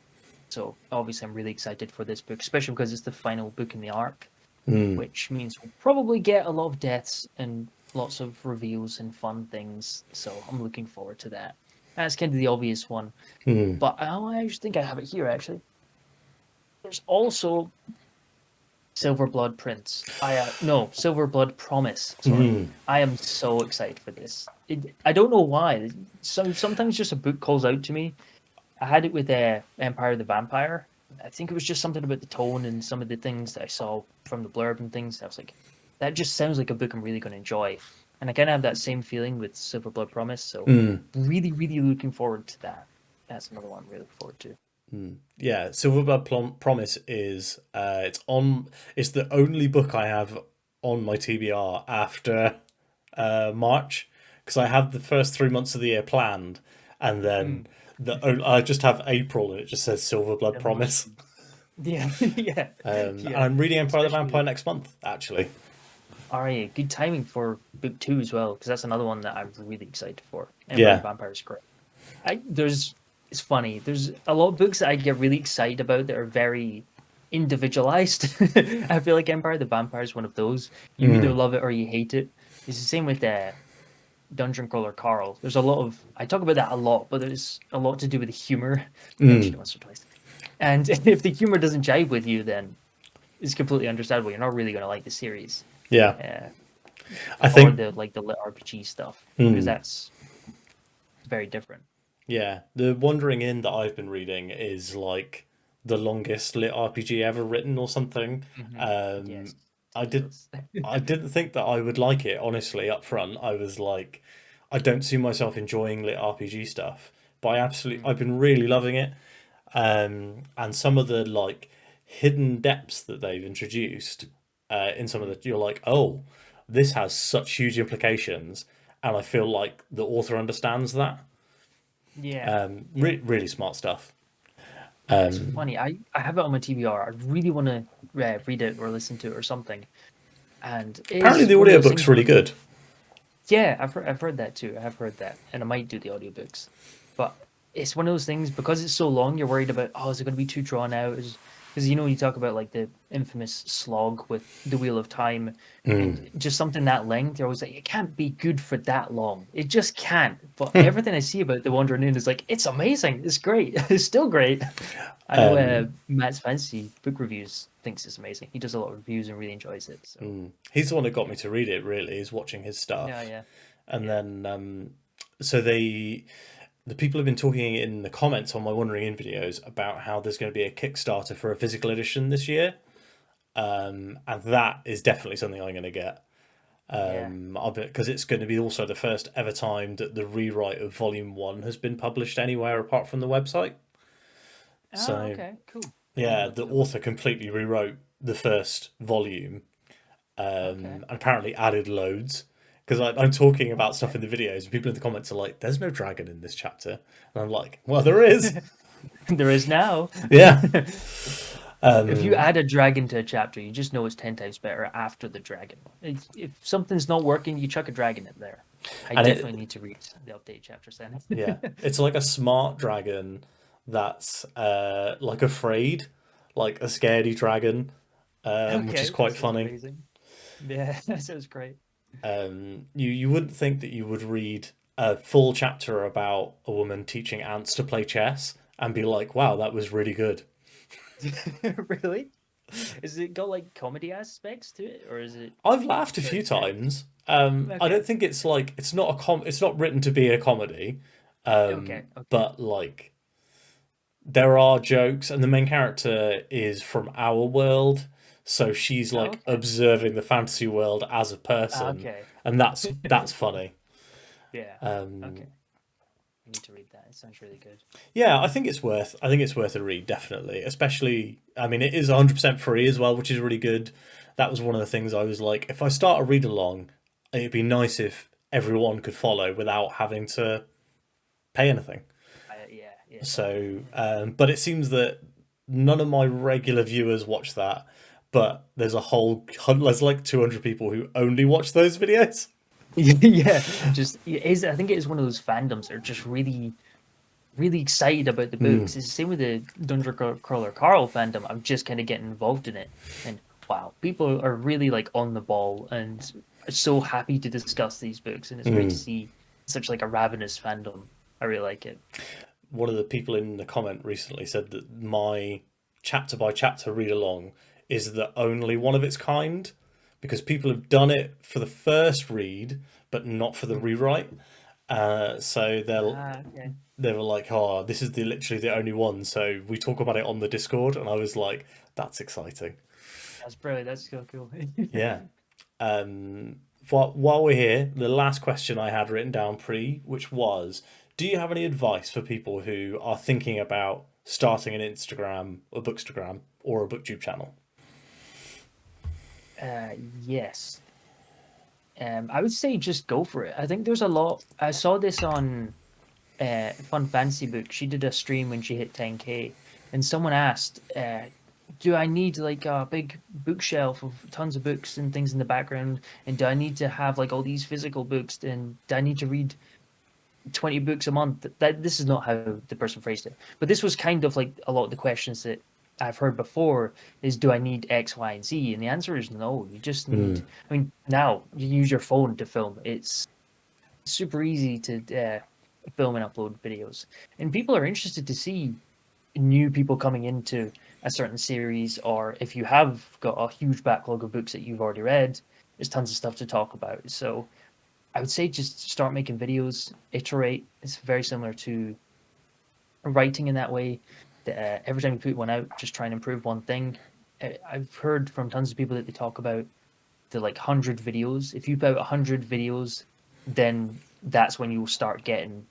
So obviously, I'm really excited for this book, especially because it's the final book in the arc, Hmm. which means we'll probably get a lot of deaths and lots of reveals and fun things. So I'm looking forward to that. That's kind of the obvious one. Hmm. But I actually think I have it here, actually. There's also Silverblood Prince. No, Silverblood Promise. Sorry. Hmm. I am so excited for this. I don't know why. Sometimes just a book calls out to me. I had it with Empire of the Vampire. I think it was just something about the tone and some of the things that I saw from the blurb and things. I was like, that just sounds like a book I'm really going to enjoy. And I kind of have that same feeling with Silverblood Promise. So Hmm. really, really looking forward to that. That's another one I'm really looking forward to. Yeah, Promise is it's the only book I have on my TBR after March because I have the first 3 months of the year planned, and then Mm. I just have April and it just says Silverblood And March. Promise. Yeah, yeah, And yeah. I'm reading Empire of the Especially Vampire with next month, actually. RA. Good timing for book two as well, because that's another one that I'm really excited for. Empire of Yeah. the Vampire is great. It's funny. There's a lot of books that I get really excited about that are very individualized. I feel like Empire of the Vampire is one of those. You either Mm. love it or you hate it. It's the same with Dungeon Crawler Carl. There's a lot of I talk about that a lot, but there's a lot to do with the humor. I mentioned Mm. it once or twice. And if the humor doesn't jive with you, then is completely understandable. You're not really going to like the series, Yeah, uh, I or think. the lit RPG stuff, because Hmm. that's very different. Yeah, the Wandering Inn that I've been reading is like the longest lit RPG ever written or something. Yes, Um, I did, ridiculous. I didn't think that I would like it, honestly, up front. I was like, I don't see myself enjoying lit RPG stuff, but I've been really loving it. And some of the like hidden depths that they've introduced in some of the, you're like, oh, this has such huge implications, and I feel like the author understands that. Yeah, yeah. Really smart stuff. It's funny. I have it on my TBR. I really want to read it or listen to it or something. And it Apparently, is the one of those audiobook's things really where, good. yeah, I've heard that too. I've heard that, and I might do the audiobooks. But it's one of those things because it's so long. You're worried about, oh, is it going to be too drawn out? Because you know you talk about like the infamous slog with the Wheel of Time, and just something that length. You're always like, it can't be good for that long. It just can't. But everything I see about the Wandering Inn is like, it's amazing. It's great. It's still great. I know Matt's Fantasy Book Reviews thinks it's amazing. He does a lot of reviews and really enjoys it. So He's the one that got me yeah, to read it. Really, is watching his yeah, stuff, yeah, and yeah. then so the people have been talking in the comments on my Wandering In videos about how there's going to be a Kickstarter for a physical edition this year, and that is definitely something I'm going to get. Yeah. I'll bet because it's going to be also the first ever time that the rewrite of Volume One has been published anywhere apart from the website. Oh, So okay, cool. I didn't yeah, know that the was a one. author completely rewrote the first volume, Okay, and apparently added loads. Because I'm talking about stuff okay. in the videos, and people in the comments are like, "There's no dragon in this chapter," and I'm like, "Well, there is." There is now. Yeah. If you Um, add a dragon to a chapter, you just know it's 10 times better after the dragon. If something's not working, you chuck a dragon in there. I and definitely it, need to read the update chapters then. yeah, it's like a smart dragon that's like afraid, like a scaredy dragon, which is Okay, that quite sounds funny. amazing. Yeah, that sounds great. You wouldn't think that you would read a full chapter about a woman teaching ants to play chess and be like, "Wow, that was really good." Really? Is it got like comedy aspects to it, or is it I've laughed a very few serious? times. I Okay, don't think it's like it's not it's not written to be a comedy, okay, okay. but like there are jokes, and the main character is from our world, so she's Oh, like okay. observing the fantasy world as a person, Okay. and that's funny. Yeah. Um, Okay. I need to read that. It sounds really good. yeah, I think it's worth a read, definitely. Especially, I mean, it is 100% free as well, which is really good. That was one of the things I was like, if I start a read along, it'd be nice if everyone could follow without having to pay anything. Yeah, yeah, definitely. So, but it seems that none of my regular viewers watch that, but there's like 200 people who only watch those videos. Yeah, just it is. I think it is one of those fandoms that are just really, really excited about the books. It's the same with the Dungeon Crawler Carl fandom. I'm just kind of getting involved in it, and wow, people are really like on the ball and are so happy to discuss these books, and it's great to see such like a ravenous fandom. I really like it. One of the people in the comment recently said that my chapter by chapter read along is the only one of its kind because people have done it for the first read but not for the rewrite. So Ah, okay. they were like, "Oh, this is literally the only one." So we talk about it on the Discord, and I was like, "That's exciting." That's brilliant. That's so cool. Yeah. Um, while we're here, the last question I had written down which was, do you have any advice for people who are thinking about starting an Instagram, a Bookstagram, or a Booktube channel? Yes. I would say just go for it. I think there's a lot. I saw this on Fun Fancy Book. She did a stream when she hit 10K, and someone asked, "Do I need like a big bookshelf of tons of books and things in the background? And do I need to have like all these physical books? And do I need to read 20 books a month?" That this is not how the person phrased it, but this was kind of like a lot of the questions that I've heard before is, do I need X, Y, and Z? And the answer is no. You just need. I mean, now you use your phone to film. It's super easy to film and upload videos, and people are interested to see new people coming into a certain series, or if you have got a huge backlog of books that you've already read, there's tons of stuff to talk about. So I would say just start making videos, iterate. It's very similar to writing in that way. That every time you put one out, just try and improve one thing. I've heard from tons of people that they talk about the like 100 videos. If you put out 100 videos, then that's when you'll start getting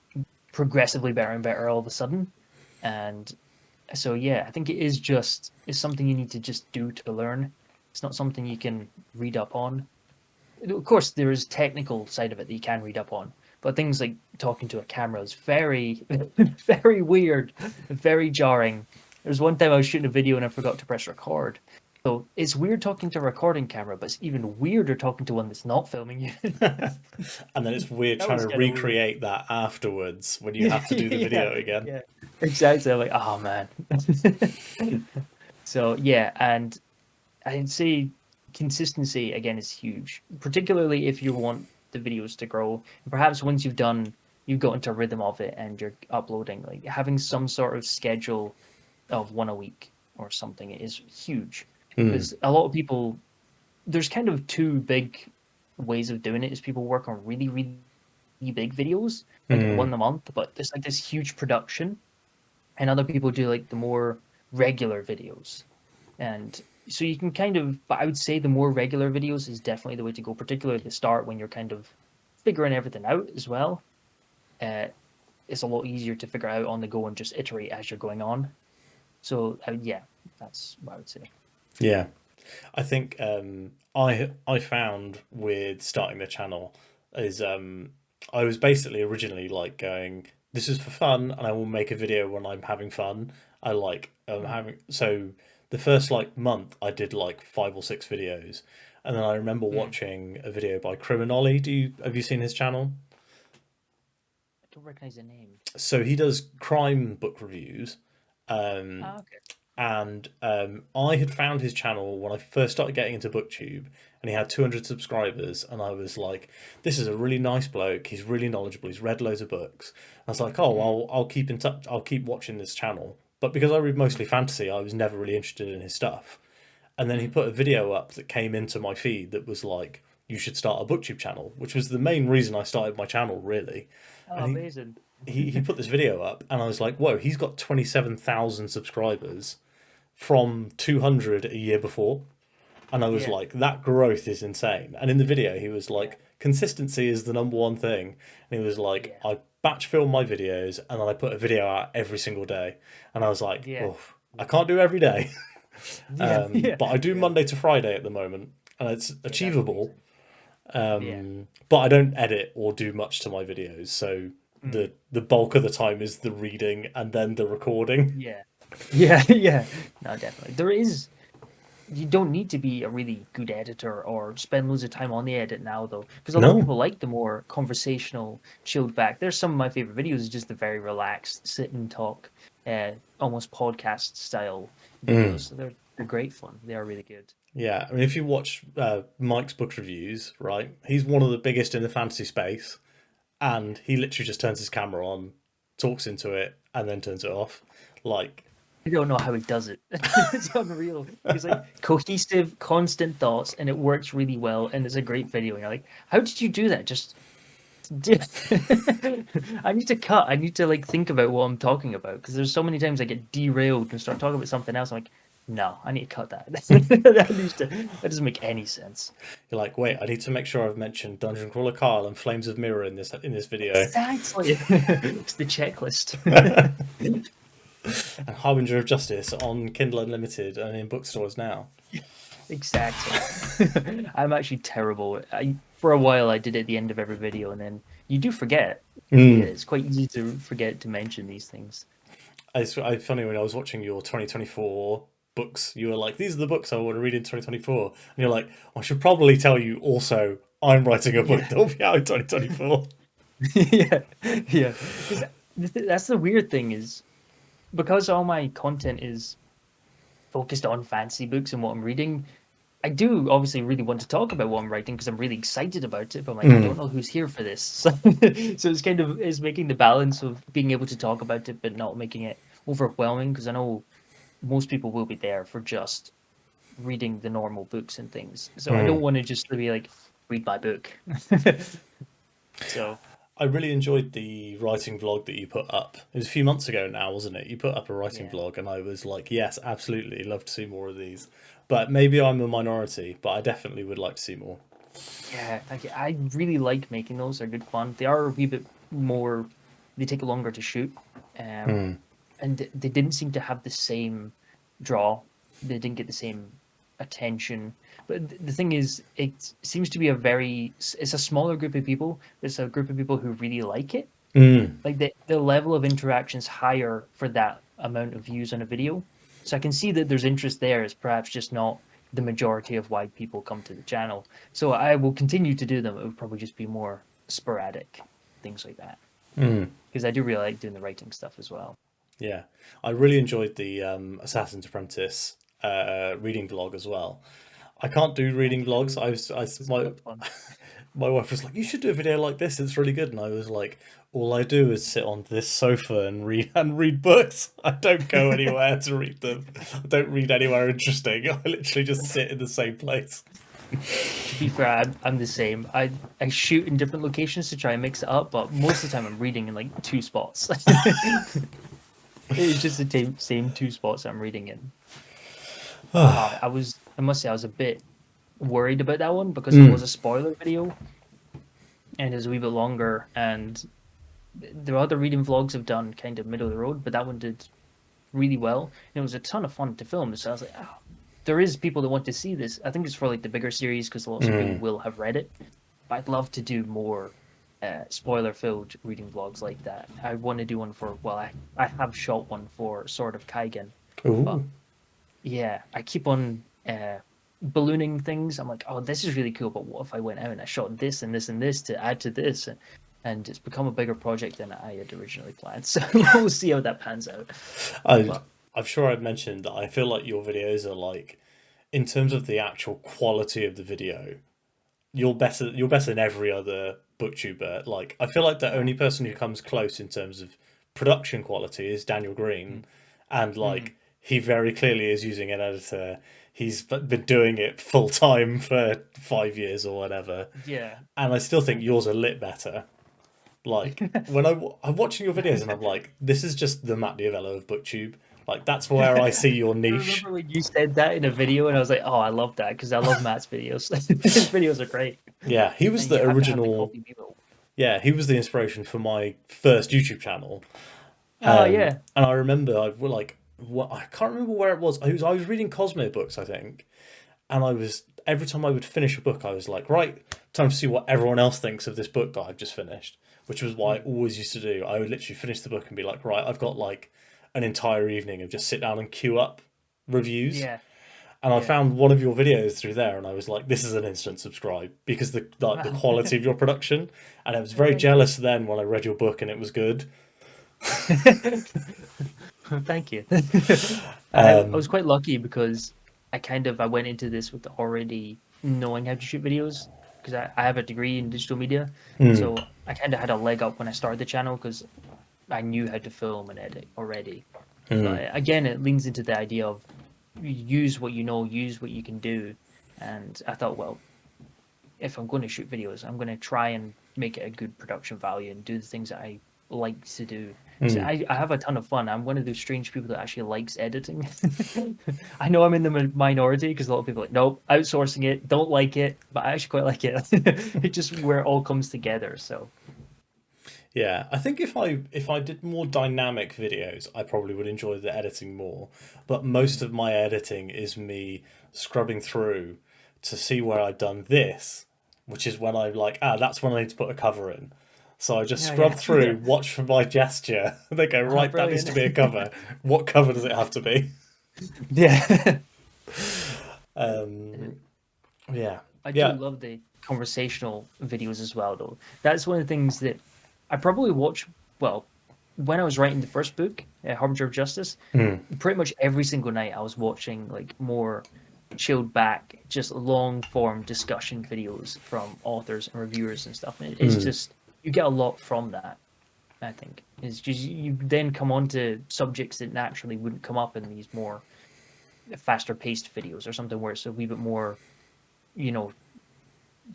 progressively better and better all of a sudden. And so yeah, I think it's something you need to just do to learn. It's not something you can read up on. Of course, there is technical side of it that you can read up on, but things like talking to a camera is very, very weird, very jarring. There was one time I was shooting a video and I forgot to press record. So it's weird talking to a recording camera, but it's even weirder talking to one that's not filming you. And then it's weird That trying was to kinda weird. recreate that afterwards when you have to do the video again. Yeah, exactly. I'm like, oh man. So yeah, and I'd say consistency again is huge, particularly if you want the videos to grow. Perhaps once you've got into a rhythm of it and you're uploading, like having some sort of schedule of one a week or something is huge. Because a lot of people, there's kind of two big ways of doing it. Is people work on really, really big videos, like one a month, but it's like this huge production, and other people do like the more regular videos. And so you can but I would say the more regular videos is definitely the way to go, particularly at the start when you're kind of figuring everything out as well. It's a lot easier to figure out on the go and just iterate as you're going on. So yeah, that's what I would say. Yeah. I think I found with starting the channel is I was basically originally like going, this is for fun and I will make a video when I'm having fun. I like having so the first like month I did like 5 or 6 videos, and then I remember watching a video by Criminoli. Have you seen his channel? I don't recognize the name. So he does crime book reviews. Okay. And I had found his channel when I first started getting into Booktube, and he had 200 subscribers, and I was like, "This is a really nice bloke. He's really knowledgeable. He's read loads of books." I was like, "Oh, I'll keep in touch. I'll keep watching this channel." But because I read mostly fantasy, I was never really interested in his stuff. And then he put a video up that came into my feed that was like, "You should start a Booktube channel," which was the main reason I started my channel, really. Oh, And amazing. he put this video up, and I was like, "Whoa, he's got 27,000 subscribers from 200 a year before." And I was Yeah. like, that growth is insane. And in the video he was like, consistency is the number one thing. And he was like, Yeah. I batch film my videos and then I put a video out every single day. And I was like, Yeah. oh, I can't do every day. Yeah. Yeah. But I do Yeah. Monday to Friday at the moment, and it's achievable. Yeah. But I don't edit or do much to my videos, so the bulk of the time is the reading and then the recording. Yeah. Yeah. Yeah. No, definitely. You don't need to be a really good editor or spend loads of time on the edit now, though, because a lot of No. people like the more conversational, chilled back. There's some of my favorite videos, just the very relaxed, sit and talk, almost podcast style videos. So they're great fun. They are really good. Yeah, I mean, if you watch Mike's book reviews, right, he's one of the biggest in the fantasy space, and he literally just turns his camera on, talks into it, and then turns it off. Like, I don't know how he does it. It's unreal. He's like cohesive, constant thoughts, and it works really well. And it's a great video. And you're like, how did you do that? Just I need to cut. I need to like think about what I'm talking about, because there's so many times I get derailed and start talking about something else. I'm like, no, I need to cut that. That doesn't make any sense. you're like, wait, I need to make sure I've mentioned Dungeon Crawler Carl and Flames of Mirror in this video, Exactly. It's the checklist. and Harbinger of Justice on Kindle Unlimited and in bookstores now. Exactly. I'm actually terrible. For a while, I did it at the end of every video, and then you do forget. Yeah, it's quite easy to forget to mention these things. It's funny, when I was watching your 2024 books, you were like, these are the books I want to read in 2024. And you're like, I should probably tell you also, I'm writing a book that'll be out in 2024. Yeah, yeah. 'Cause that's the weird thing, is because all my content is focused on fantasy books and what I'm reading, I do obviously really want to talk about what I'm writing because I'm really excited about it, but I'm like, I don't know who's here for this. So it's making the balance of being able to talk about it but not making it overwhelming, because I know most people will be there for just reading the normal books and things. So I don't want to just be like, read my book. So I really enjoyed the writing vlog that you put up. It was a few months ago now, wasn't it? You put up a writing yeah. vlog, and I was like, yes, absolutely, love to see more of these. But maybe I'm a minority, but I definitely would like to see more. Yeah, thank you. I really like making those. They're good fun. They are a wee bit more. They take longer to shoot, and they didn't seem to have the same draw. They didn't get the same attention. But the thing is, it seems to be it's a smaller group of people. It's a group of people who really like it. Like the level of interaction's higher for that amount of views on a video. So I can see that there's interest there. It's perhaps just not the majority of why people come to the channel. So I will continue to do them. It would probably just be more sporadic, things like that. Because I do really like doing the writing stuff as well. Yeah, I really enjoyed the Assassin's Apprentice reading vlog as well. I can't do reading vlogs. It's a lot of fun. My wife was like, "You should do a video like this. It's really good." And I was like, "All I do is sit on this sofa and read books. I don't go anywhere to read them. I don't read anywhere interesting. I literally just sit in the same place." To be fair, I'm the same. I shoot in different locations to try and mix it up, but most of the time I'm reading in like two spots. It's just the same two spots I'm reading in. I must say I was a bit worried about that one because it was a spoiler video and it was a wee bit longer, and the other reading vlogs have done kind of middle of the road, but that one did really well. And it was a ton of fun to film. So I was like, oh, there is people that want to see this. I think it's for like the bigger series because lots of people will have read it. But I'd love to do more spoiler-filled reading vlogs like that. I want to do one for, well, I have shot one for Sword of Kaigen. But Ooh. yeah, I keep on ballooning things. I'm like, oh, this is really cool, but what if I went out and I shot this and this and this to add to this? And it's become a bigger project than I had originally planned. So we'll see how that pans out. I'm sure I've mentioned that I feel like your videos are like, in terms of the actual quality of the video, you're better. You're better than every other booktuber. Like, I feel like the only person who comes close in terms of production quality is Daniel Green, and like he very clearly is using an editor. He's been doing it full time for 5 years or whatever, Yeah. and I still think yours are lit better. Like when I'm watching your videos and I'm like, this is just the Matt Diavello of BookTube. Like that's where I see your I niche. remember when you said that in a video, and I was like, "Oh, I love that," because I love Matt's videos. His videos are great, Yeah, he was and the you have to have the original. copy people. Yeah, he was the inspiration for my first YouTube channel. Oh yeah, And I remember I can't remember where it was. I was reading Cosmo books, I think, and I was every time I would finish a book, I was like, right, time to see what everyone else thinks of this book that I've just finished. Which was what I always used to do. I would literally finish the book and be like, right, I've got like an entire evening of just sit down and queue up reviews. yeah, And I yeah. found one of your videos through there, and I was like, this is an instant subscribe because the quality of your production. And I was very Thank you. jealous then when I read your book and it was good. Thank you. I was quite lucky because I went into this with already knowing how to shoot videos because I have a degree in digital media, so I kind of had a leg up when I started the channel because I knew how to film and edit already. But again, it leans into the idea of use what you know, use what you can do, and I thought, well, if I'm going to shoot videos, I'm going to try and make it a good production value and do the things that I like to do. So I have a ton of fun. I'm one of those strange people that actually likes editing. I know I'm in the minority because a lot of people are like, nope, outsourcing it, don't like it, but I actually quite like it. It's just where it all comes together. So Yeah, I think if I did more dynamic videos, I probably would enjoy the editing more. But most of my editing is me scrubbing through to see where I've done this, which is when I'm like, that's when I need to put a cover in. So I just yeah, scrub yeah, through, watch for my gesture. They go, oh, right, that needs to brilliant. be a cover. What cover does it have to be? Yeah. Um, yeah, I do yeah. love the conversational videos as well, though. That's one of the things that I probably watch. Well, when I was writing the first book, Harbinger of Justice, pretty much every single night I was watching like more chilled back, just long form discussion videos from authors and reviewers and stuff. And it's just you get a lot from that. I think is just you then come on to subjects that naturally wouldn't come up in these more faster paced videos or something where it's a wee bit more, you know,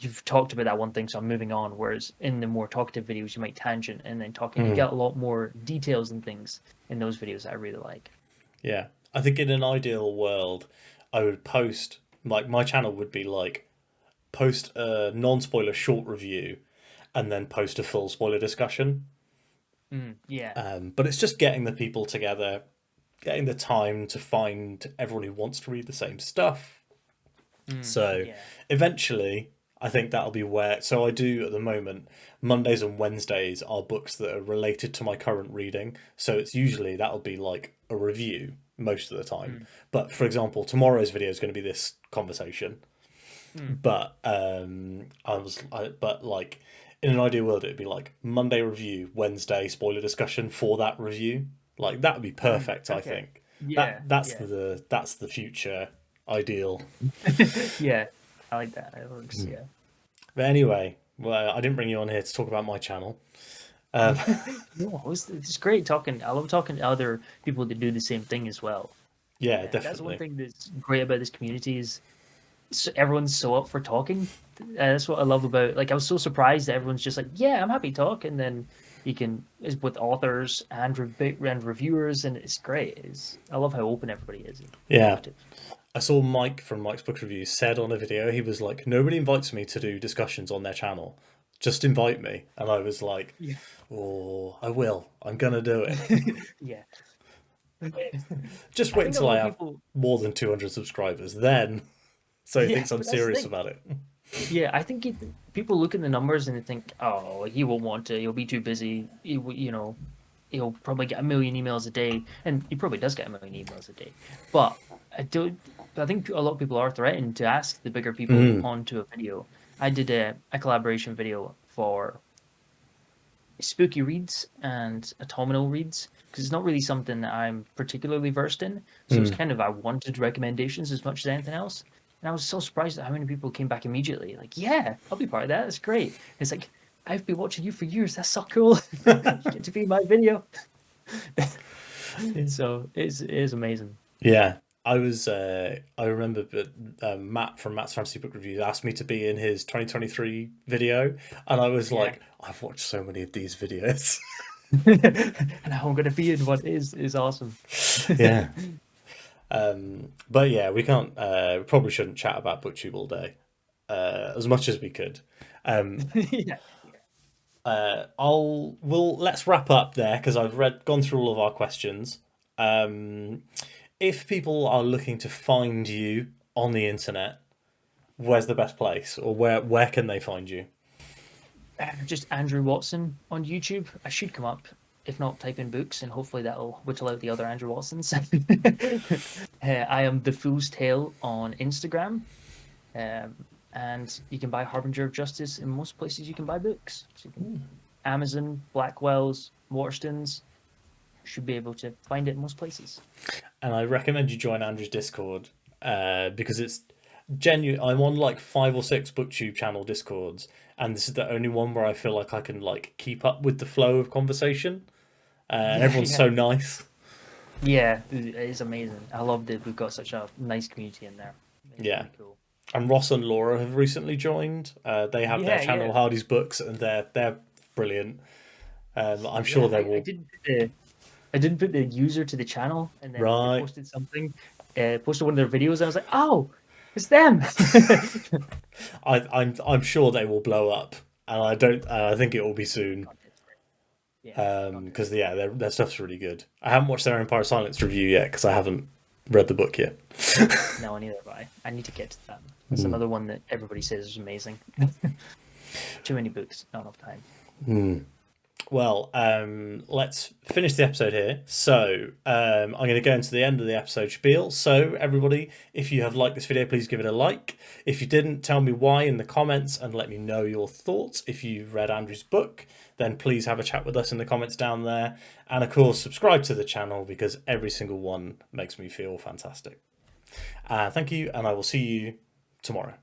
you've talked about that one thing, so I'm moving on. Whereas in the more talkative videos, you might tangent and then talking. You get a lot more details and things in those videos that I really like. Yeah, I think in an ideal world, I would post like my channel would be like post a non-spoiler short review, and then post a full spoiler discussion. Yeah. But it's just getting the people together, getting the time to find everyone who wants to read the same stuff. So Yeah. eventually, I think that'll be where. So I do at the moment, Mondays and Wednesdays are books that are related to my current reading. So it's usually that'll be like a review most of the time. But for example, tomorrow's video is going to be this conversation. But but like in an ideal world, it'd be like Monday review, Wednesday spoiler discussion for that review. Like that would be perfect. I Okay. think Yeah. that's the future ideal. Yeah. I like that. It works. Yeah. But anyway, well, I didn't bring you on here to talk about my channel. No, it's great talking. I love talking to other people that do the same thing as well. Yeah, That's one definitely. thing that's great about this community is everyone's so up for talking. That's what I love about. Like, I was so surprised that everyone's just like, "Yeah, I'm happy to talk," and then you can is with authors and reviewers, and it's great. I love how open everybody is. Yeah. I saw Mike from Mike's Book Reviews said on a video, he was like, nobody invites me to do discussions on their channel. Just invite me. And I was like, Yeah. oh, I will. I'm going to do it. Yeah. Just I wait think a until lot I of have people. more than 200 subscribers. Then, so he Yeah, thinks I'm but that's the serious thing. about it. Yeah, I think people look at the numbers and they think, "Oh, he won't want to. He'll be too busy. He'll probably get a million emails a day," and he probably does get a million emails a day. But I don't. I think a lot of people are threatened to ask the bigger people onto a video. I did a collaboration video for spooky reads and autumnal reads because it's not really something that I'm particularly versed in. So it's kind of I wanted recommendations as much as anything else. And I was so surprised at how many people came back immediately. Like, yeah, I'll be part of that. That's great. It's like I've been watching you for years. That's so cool. You get to be in my video. So it is amazing. Yeah. I remember that Matt from Matt's Fantasy Book Reviews asked me to be in his 2023 video, and I was Yeah. like, I've watched so many of these videos. And how I'm gonna be in what is awesome. Yeah. But yeah, we can't. We probably shouldn't chat about BookTube all day, as much as we could. Yeah. Let's wrap up there because I've gone through all of our questions. If people are looking to find you on the internet, where's the best place, or where can they find you? Just Andrew Watson on YouTube. I should come up. If not, type in books, and hopefully that'll whittle out the other Andrew Watsons. I am The Fool's Tale on Instagram. And you can buy Harbinger of Justice in most places you can buy books. So Amazon, Blackwell's, Waterstones. Should be able to find it in most places. And I recommend you join Andrew's Discord because it's genuine. I'm on like 5 or 6 BookTube channel Discords, and this is the only one where I feel like I can like keep up with the flow of conversation. And everyone's so nice. Yeah, it is amazing. I love that we've got such a nice community in there. It's Yeah. really cool. And Ross and Laura have recently joined. They have their channel Hardy's Books, and they're brilliant. I'm sure they will. I didn't put the user to the channel, and then they Right. posted something, posted one of their videos. And I was like, oh, it's them. I'm sure they will blow up, and I don't. I think it will be soon. Yeah, Because their stuff's really good. I haven't watched their Empire Silence review yet because I haven't read the book yet. no, neither have I need to get to that. That's another one that everybody says is amazing. Too many books, not enough time. Well, let's finish the episode here. So I'm going to go into the end of the episode spiel. So everybody, if you have liked this video, please give it a like. If you didn't, tell me why in the comments and let me know your thoughts. If you've read Andrew's book, then please have a chat with us in the comments down there. And of course, subscribe to the channel because every single one makes me feel fantastic. Thank you, and I will see you tomorrow.